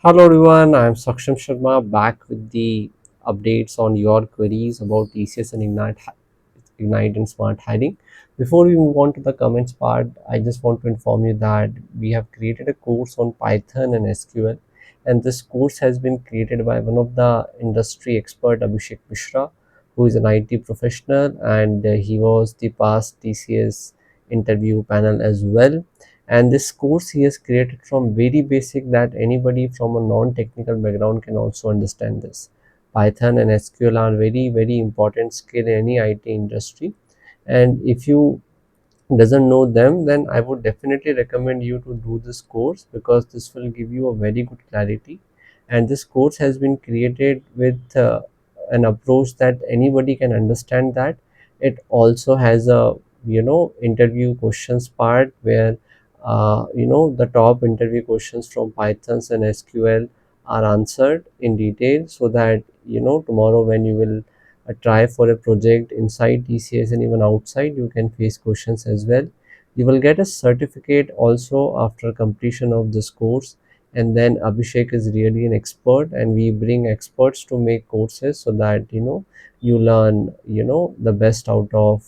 Hello everyone, I am Saksham Sharma back with the updates on your queries about TCS and Ignite and Smart Hiring. Before we move on to the comments part, I just want to inform you that we have created a course on Python and SQL, and this course has been created by one of the industry expert Abhishek Mishra, who is an IT professional, and he was the past TCS interview panel as well. And this course he has created from very basic that anybody from a non-technical background can also understand this. Python and SQL are very important skill in any IT industry, and if you doesn't know them, then I would definitely recommend you to do this course because this will give you a very good clarity. And this course has been created with an approach that anybody can understand that. It also has a interview questions part where the top interview questions from Pythons and SQL are answered in detail, so that tomorrow when you will try for a project inside TCS and even outside, you can face questions as well. You will get a certificate also after completion of this course. And then Abhishek is really an expert, and we bring experts to make courses so that you learn the best out of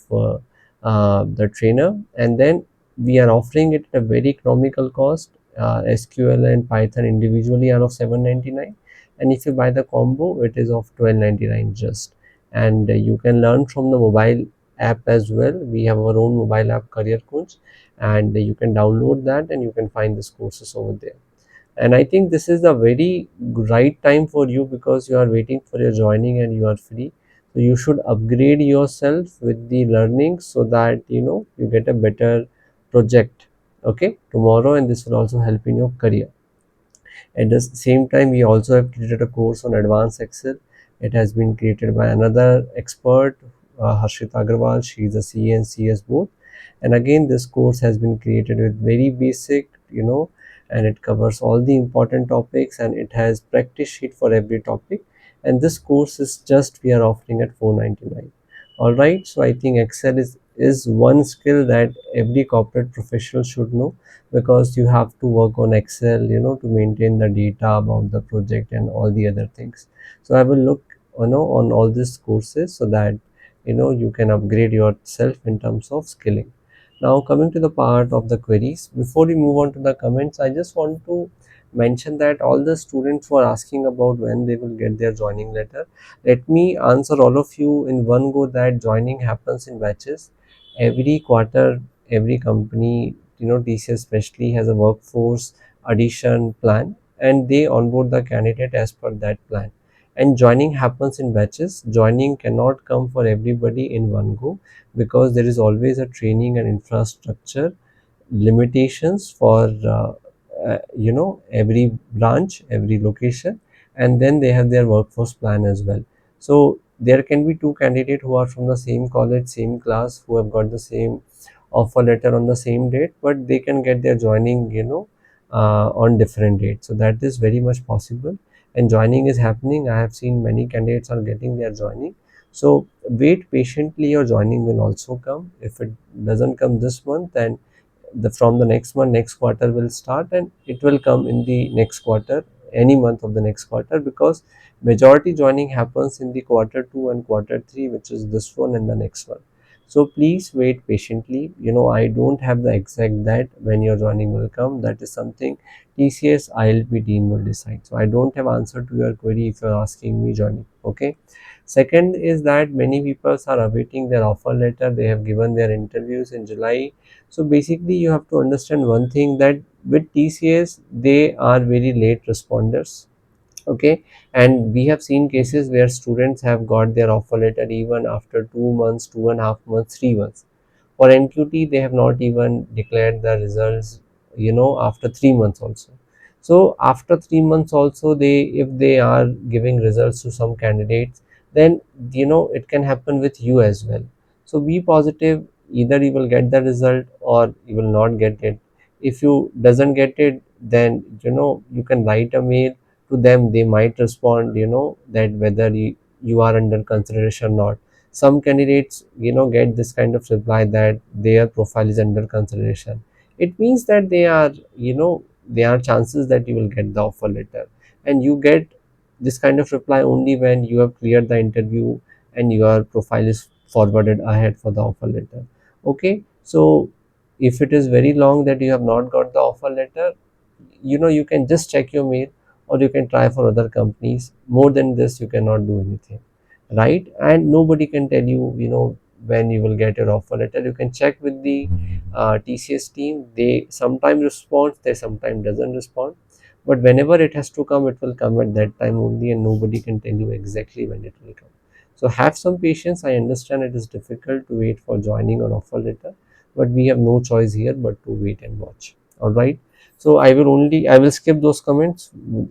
the trainer. And then we are offering it at a very economical cost. SQL and Python individually are of 799, and if you buy the combo, it is of 1299 just. And you can learn from the mobile app as well. We have our own mobile app, CareerKunj, and you can download that and you can find these courses over there. And I think this is the very right time for you because you are waiting for your joining and you are free. So you should upgrade yourself with the learning so that you get a better project, okay, tomorrow, and this will also help in your career. At the same time, we also have created a course on advanced Excel. It has been created by another expert, Harshita Agarwal. She is a CA and CS both. And again, this course has been created with very basic, and it covers all the important topics, and it has practice sheet for every topic. And this course is just we are offering at 499. All right. So I think Excel is one skill that every corporate professional should know, because you have to work on Excel, to maintain the data about the project and all the other things. So I will look, on all these courses so that you can upgrade yourself in terms of skilling. Now coming to the part of the queries, before we move on to the comments, I just want to mention that all the students who are asking about when they will get their joining letter, let me answer all of you in one go that joining happens in batches. Every quarter, every company, TCS especially, has a workforce addition plan, and they onboard the candidate as per that plan. And joining happens in batches. Joining cannot come for everybody in one go because there is always a training and infrastructure limitations for every branch, every location. And then they have their workforce plan as well. So there can be two candidates who are from the same college, same class, who have got the same offer letter on the same date, but they can get their joining on different dates. So that is very much possible, and joining is happening. I have seen many candidates are getting their joining. So wait patiently, your joining will also come. If it doesn't come this month, then from the next month, next quarter will start, and it will come in the next quarter, any month of the next quarter, because majority joining happens in the quarter 2 and quarter 3, which is this one and the next one. So please wait patiently. I don't have the exact that when your joining will come. That is something TCS ILP team will decide. So I don't have answer to your query if you're asking me joining. Okay. Second is that many people are awaiting their offer letter. They have given their interviews in July. So basically, you have to understand one thing, that with TCS, they are very late responders. Okay, and we have seen cases where students have got their offer letter even after 2 months, 2.5 months, 3 months. For NQT, they have not even declared the results, after 3 months also. So after 3 months also, if they are giving results to some candidates, then it can happen with you as well. So be positive. Either you will get the result or you will not get it. If you doesn't get it, then you can write a mail to them. They might respond, that whether you are under consideration or not. Some candidates get this kind of reply that their profile is under consideration. It means that there are chances that you will get the offer letter. and you get this kind of reply only when you have cleared the interview and your profile is forwarded ahead for the offer letter. Okay, so if it is very long that you have not got the offer letter, you can just check your mail, or you can try for other companies. More than this you cannot do anything, right? And nobody can tell you, when you will get your offer letter. You can check with the TCS team. They sometimes respond, they sometimes doesn't respond, but whenever it has to come, it will come at that time only, and nobody can tell you exactly when it will come. So have some patience. I understand it is difficult to wait for joining or offer letter, but we have no choice here but to wait and watch. All right. So I will skip those comments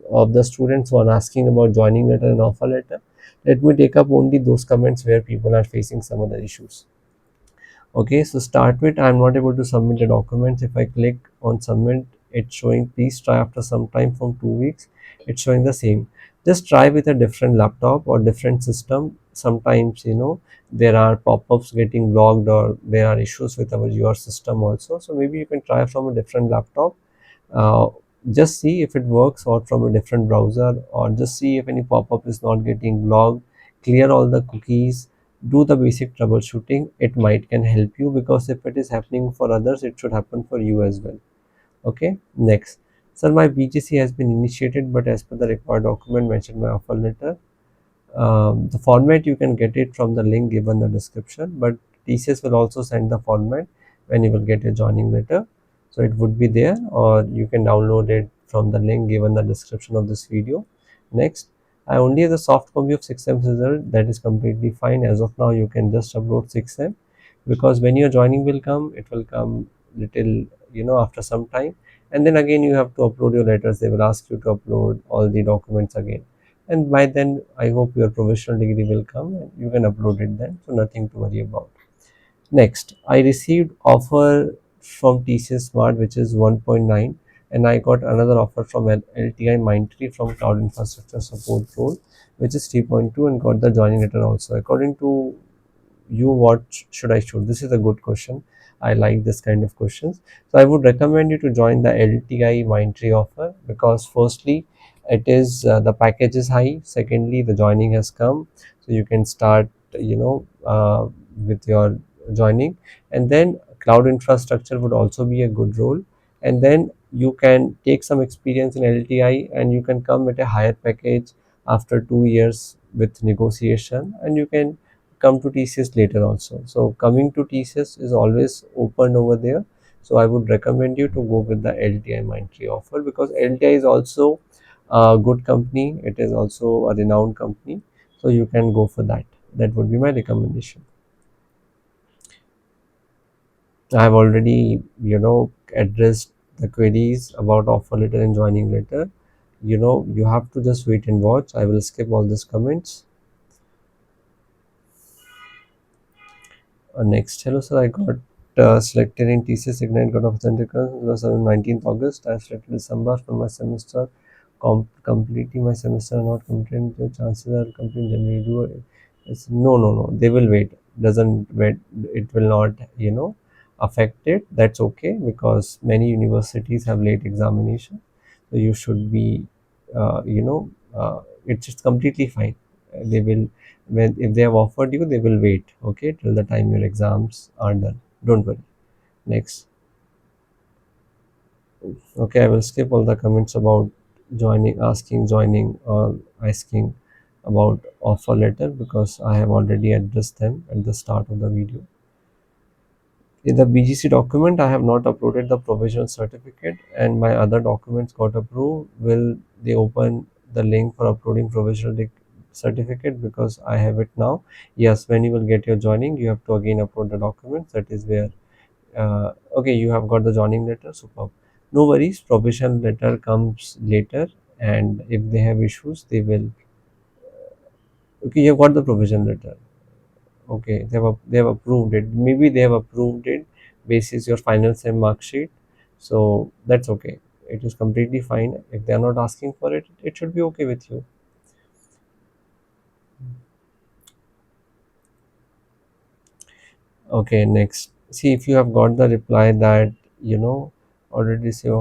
of the students who are asking about joining letter and offer letter. Let me take up only those comments where people are facing some other issues. Okay, so start with I'm not able to submit the documents. If I click on submit, it's showing please try after some time from 2 weeks. It's showing the same. Just try with a different laptop or different system. Sometimes there are pop-ups getting blocked, or there are issues with your system also. So maybe you can try from a different laptop. uh, just see if it works, or from a different browser, or just see if any pop-up is not getting blocked. Clear all the cookies, do the basic troubleshooting. It might can help you, because if it is happening for others, it should happen for you as well. Okay, next. Sir, my BGC has been initiated, but as per the required document mentioned my offer letter. The format you can get it from the link given in the description, but TCS will also send the format when you will get your joining letter. So it would be there, or you can download it from the link given in the description of this video. Next, I only have the soft copy of 6M result. That is completely fine. As of now, you can just upload 6M, because when your joining will come, it will come little after some time, and then again you have to upload your letters. They will ask you to upload all the documents again, and by then I hope your professional degree will come and you can upload it then, so nothing to worry about. Next, I received offer from TCS Smart, which is 1.9, and I got another offer from LTI Mindtree from Cloud Infrastructure Support role, which is 3.2, and got the joining letter also. According to you, what should I shoot? This is a good question. I like this kind of questions. So I would recommend you to join the LTI Mindtree offer, because firstly, it is the package is high. Secondly, the joining has come, so you can start with your joining, and then cloud infrastructure would also be a good role, and then you can take some experience in LTI, and you can come with a higher package after 2 years with negotiation, and you can come to TCS later also. So coming to TCS is always open over there. So I would recommend you to go with the LTI Mindtree offer, because LTI is also a good company. It is also a renowned company. So you can go for that. That would be my recommendation. I have already, addressed the queries about offer letter and joining letter. You have to just wait and watch. I will skip all these comments. Next, hello sir, I got selected in TCS Ignite, got authentication. It was on 19th August. I selected December for my semester. Completing my semester, not completing, the chances are completing January. Do it. It's, no, no, no. They will wait. Doesn't wait. It will not, affect it. That's okay, because many universities have late examination. So you should be, it's completely fine. They will, when if they have offered you, they will wait, okay, till the time your exams are done. Don't worry. Next. Okay, I will skip all the comments about joining, or asking about offer letter, because I have already addressed them at the start of the video. In the BGC document, I have not uploaded the provisional certificate, and my other documents got approved. Will they open the link for uploading provisional certificate, because I have it now? Yes, when you will get your joining, you have to again upload the documents. That is where, okay, you have got the joining letter. Superb. No worries. Provisional letter comes later, and if they have issues, they will. Okay, you have got the provision letter. Okay, they have approved it. Maybe they have approved it basis your final sem mark sheet. So that's okay. It is completely fine. If they are not asking for it, it should be okay with you. Okay, next. See if you have got the reply that, Already received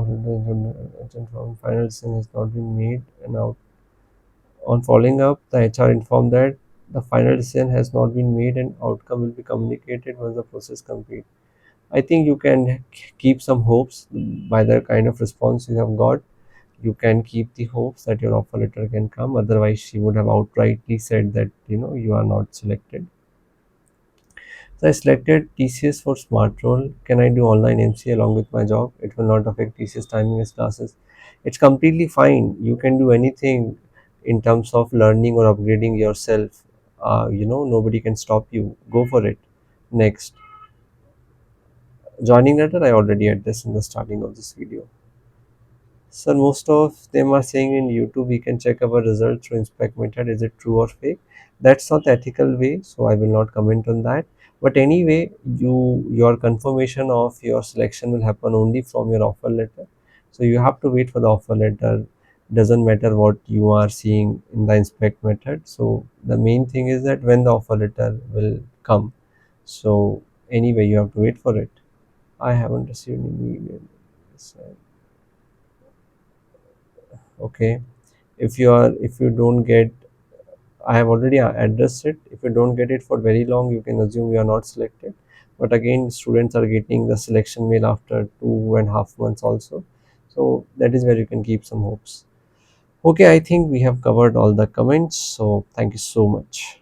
from final decision has not been made, and out on following up, the HR informed that the final decision has not been made and outcome will be communicated once the process complete. I think you can keep some hopes by the kind of response you have got. You can keep the hopes that your offer letter can come. Otherwise, she would have outrightly said that you are not selected. So I selected TCS for smart role. Can I do online MC along with my job? It will not affect TCS timing as classes. It's completely fine. You can do anything in terms of learning or upgrading yourself. Nobody can stop you. Go for it. Next, joining letter. I already had this in the starting of this video. So most of them are saying in YouTube we can check our results through inspect method. Is it true or fake? That's not the ethical way, so I will not comment on that. But anyway, your confirmation of your selection will happen only from your offer letter. So you have to wait for the offer letter. Doesn't matter what you are seeing in the inspect method. So the main thing is that when the offer letter will come. So anyway, you have to wait for it. I haven't received any email. Okay, if you don't get, I have already addressed it. If you don't get it for very long, you can assume you are not selected. But again, students are getting the selection mail after 2.5 months also, so that is where you can keep some hopes. Okay, I think we have covered all the comments, so thank you so much.